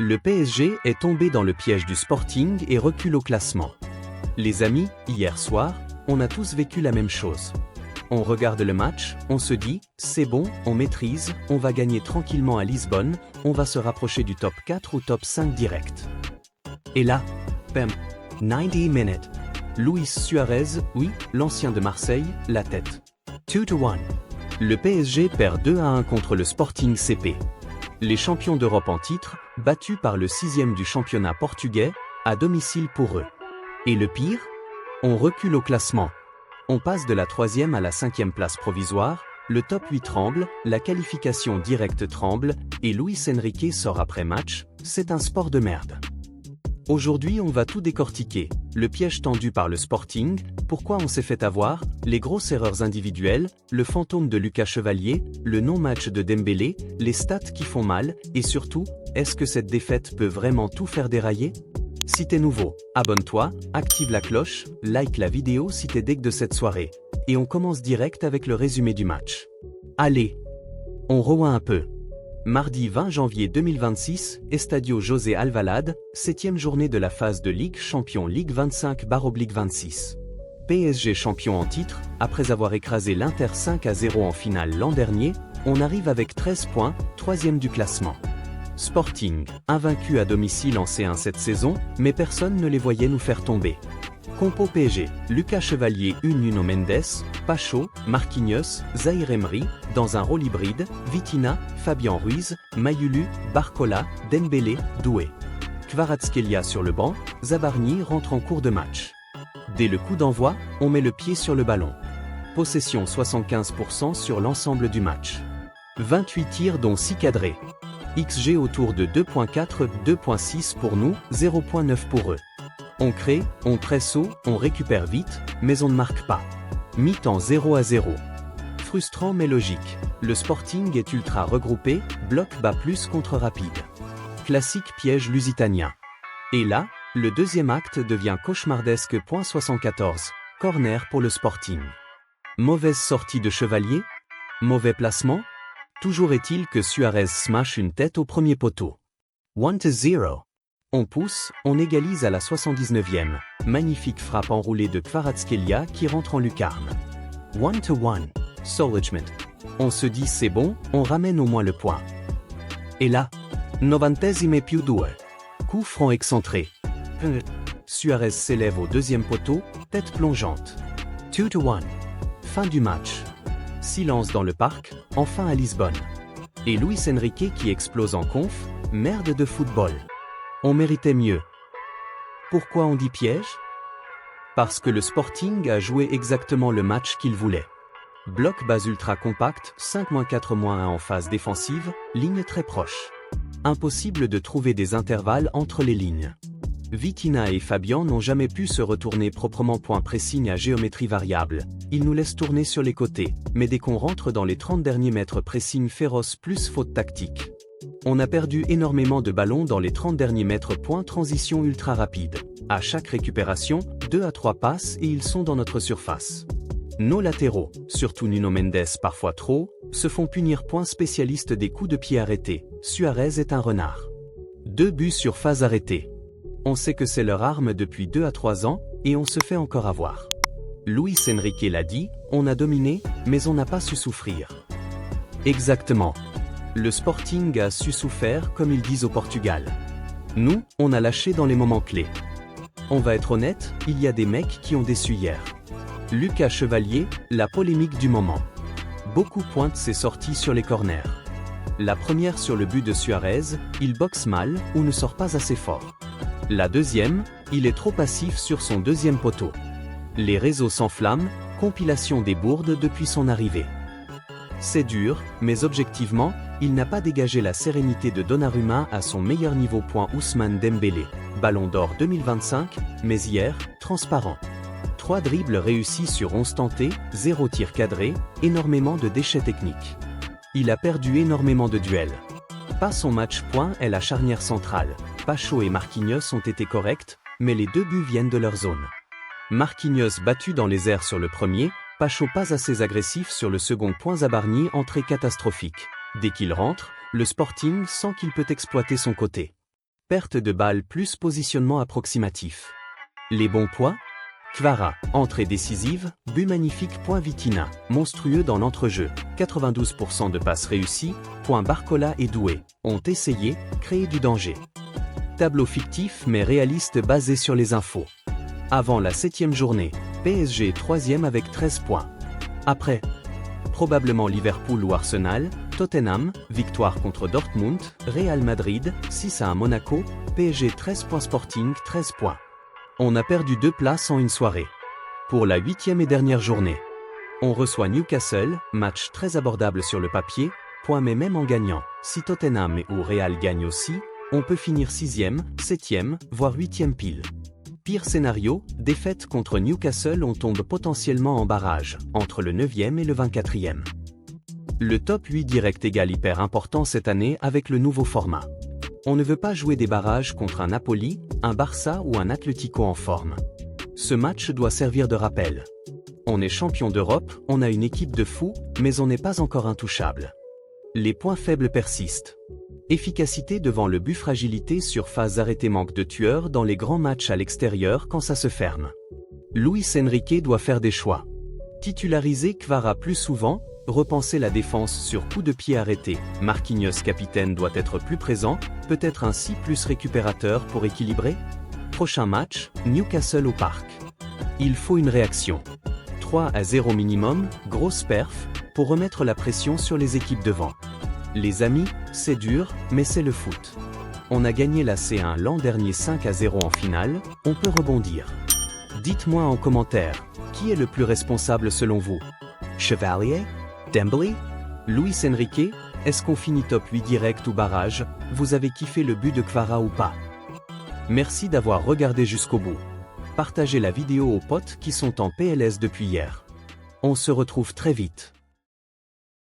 Le PSG est tombé dans le piège du Sporting et recule au classement. Les amis, hier soir, on a tous vécu la même chose. On regarde le match, on se dit, c'est bon, on maîtrise, on va gagner tranquillement à Lisbonne, on va se rapprocher du top 4 ou top 5 direct. Et là, bam, 90 minutes. Luis Suarez, oui, l'ancien de Marseille, la tête. 2-1. Le PSG perd 2-1 contre le Sporting CP. Les champions d'Europe en titre, battus par le 6e du championnat portugais, à domicile pour eux. Et le pire? On recule au classement. On passe de la 3e à la 5e place provisoire, le top 8 tremble, la qualification directe tremble, et Luis Enrique sort après match, c'est un sport de merde. Aujourd'hui on va tout décortiquer, le piège tendu par le Sporting, pourquoi on s'est fait avoir, les grosses erreurs individuelles, le fantôme de Lucas Chevalier, le non-match de Dembélé, les stats qui font mal, et surtout, est-ce que cette défaite peut vraiment tout faire dérailler? Si t'es nouveau, abonne-toi, active la cloche, like la vidéo si t'es deg de cette soirée. Et on commence direct avec le résumé du match. Allez, on revoit un peu. Mardi 20 janvier 2026, Estadio José Alvalade, 7e journée de la phase de Ligue Champions Ligue 25/26. PSG champion en titre, après avoir écrasé l'Inter 5-0 en finale l'an dernier, on arrive avec 13 points, 3e du classement. Sporting, invaincu à domicile en C1 cette saison, mais personne ne les voyait nous faire tomber. Compo PSG, Lucas Chevalier, Nuno Mendes, Pacho, Marquinhos, Zaïre Emery, dans un rôle hybride, Vitinha, Fabian Ruiz, Mayulu, Barcola, Dembélé, Doué. Kvaratskhelia sur le banc, Zabarni rentre en cours de match. Dès le coup d'envoi, on met le pied sur le ballon. Possession 75% sur l'ensemble du match. 28 tirs dont 6 cadrés. XG autour de 2.4, 2.6 pour nous, 0.9 pour eux. On crée, on presse haut, on récupère vite, mais on ne marque pas. Mi-temps 0-0. Frustrant mais logique. Le Sporting est ultra regroupé, bloc bas plus contre rapide. Classique piège lusitanien. Et là, le deuxième acte devient cauchemardesque. 74. Corner pour le Sporting. Mauvaise sortie de Chevalier? Mauvais placement? Toujours est-il que Suarez smash une tête au premier poteau. 1-0. On pousse, on égalise à la 79e. Magnifique frappe enroulée de Kvaratskhelia qui rentre en lucarne. 1-1. Soulagement. On se dit c'est bon, on ramène au moins le point. Et là, 90+2. Coup franc excentré. Suarez s'élève au deuxième poteau, tête plongeante. 2-1. Fin du match. Silence dans le parc, enfin à Lisbonne. Et Luis Enrique qui explose en conf, merde de football. On méritait mieux. Pourquoi on dit piège? Parce que le Sporting a joué exactement le match qu'il voulait. Bloc bas ultra compact, 5-4-1 en phase défensive, ligne très proche. Impossible de trouver des intervalles entre les lignes. Vitinha et Fabian n'ont jamais pu se retourner proprement. Pressing à géométrie variable. Ils nous laissent tourner sur les côtés, mais dès qu'on rentre dans les 30 derniers mètres pressing féroce plus faute tactique. On a perdu énormément de ballons dans les 30 derniers mètres. Transition ultra rapide. À chaque récupération, 2 à 3 passes et ils sont dans notre surface. Nos latéraux, surtout Nuno Mendes parfois trop, se font punir. Spécialiste des coups de pied arrêtés, Suarez est un renard. 2 buts sur phase arrêtée. On sait que c'est leur arme depuis 2 à 3 ans, et on se fait encore avoir. Luis Enrique l'a dit, on a dominé, mais on n'a pas su souffrir. Exactement. Le Sporting a su souffrir comme ils disent au Portugal. Nous, on a lâché dans les moments clés. On va être honnête, il y a des mecs qui ont déçu hier. Lucas Chevalier, la polémique du moment. Beaucoup pointent ses sorties sur les corners. La première sur le but de Suarez, il boxe mal ou ne sort pas assez fort. La deuxième, il est trop passif sur son deuxième poteau. Les réseaux s'enflamment, compilation des bourdes depuis son arrivée. C'est dur, mais objectivement, il n'a pas dégagé la sérénité de Donnarumma à son meilleur niveau. Ousmane Dembélé, Ballon d'Or 2025, mais hier, transparent. 3 dribbles réussis sur 11 tentés, 0 tir cadré, énormément de déchets techniques. Il a perdu énormément de duels. Pas son match. Est la charnière centrale. Pacho et Marquinhos ont été corrects, mais les 2 buts viennent de leur zone. Marquinhos battu dans les airs sur le premier, Pacho pas assez agressif sur le second. Zabarni entrée catastrophique. Dès qu'il rentre, le Sporting sent qu'il peut exploiter son côté. Perte de balle plus positionnement approximatif. Les bons points? Kvara, entrée décisive, but magnifique. Vitina, monstrueux dans l'entrejeu, 92% de passes réussies. Barcola et Doué, ont essayé, créé du danger. Tableau fictif mais réaliste basé sur les infos. Avant la 7e journée, PSG 3e avec 13 points. Après, probablement Liverpool ou Arsenal, Tottenham, victoire contre Dortmund, Real Madrid, 6-1 Monaco, PSG 13 points Sporting 13 points. On a perdu 2 places en une soirée. Pour la 8e et dernière journée, on reçoit Newcastle, match très abordable sur le papier, mais même en gagnant, si Tottenham ou Real gagnent aussi, on peut finir 6e, 7e, voire 8e pile. Pire scénario, défaite contre Newcastle, on tombe potentiellement en barrage, entre le 9e et le 24e. Le top 8 direct égale hyper important cette année avec le nouveau format. On ne veut pas jouer des barrages contre un Napoli, un Barça ou un Atlético en forme. Ce match doit servir de rappel. On est champion d'Europe, on a une équipe de fous, mais on n'est pas encore intouchable. Les points faibles persistent. Efficacité devant le but, fragilité sur phase arrêtée, manque de tueurs dans les grands matchs à l'extérieur quand ça se ferme. Luis Enrique doit faire des choix. Titulariser Kvara plus souvent, repenser la défense sur coup de pied arrêté. Marquinhos capitaine doit être plus présent, peut-être ainsi plus récupérateur pour équilibrer. Prochain match, Newcastle au Parc. Il faut une réaction. 3-0 minimum, grosse perf, pour remettre la pression sur les équipes devant. Les amis, c'est dur, mais c'est le foot. On a gagné la C1 l'an dernier 5-0 en finale, on peut rebondir. Dites-moi en commentaire, qui est le plus responsable selon vous? Chevalier? Dembélé? Luis Enrique? Est-ce qu'on finit top 8 direct ou barrage? Vous avez kiffé le but de Kvara ou pas? Merci d'avoir regardé jusqu'au bout. Partagez la vidéo aux potes qui sont en PLS depuis hier. On se retrouve très vite.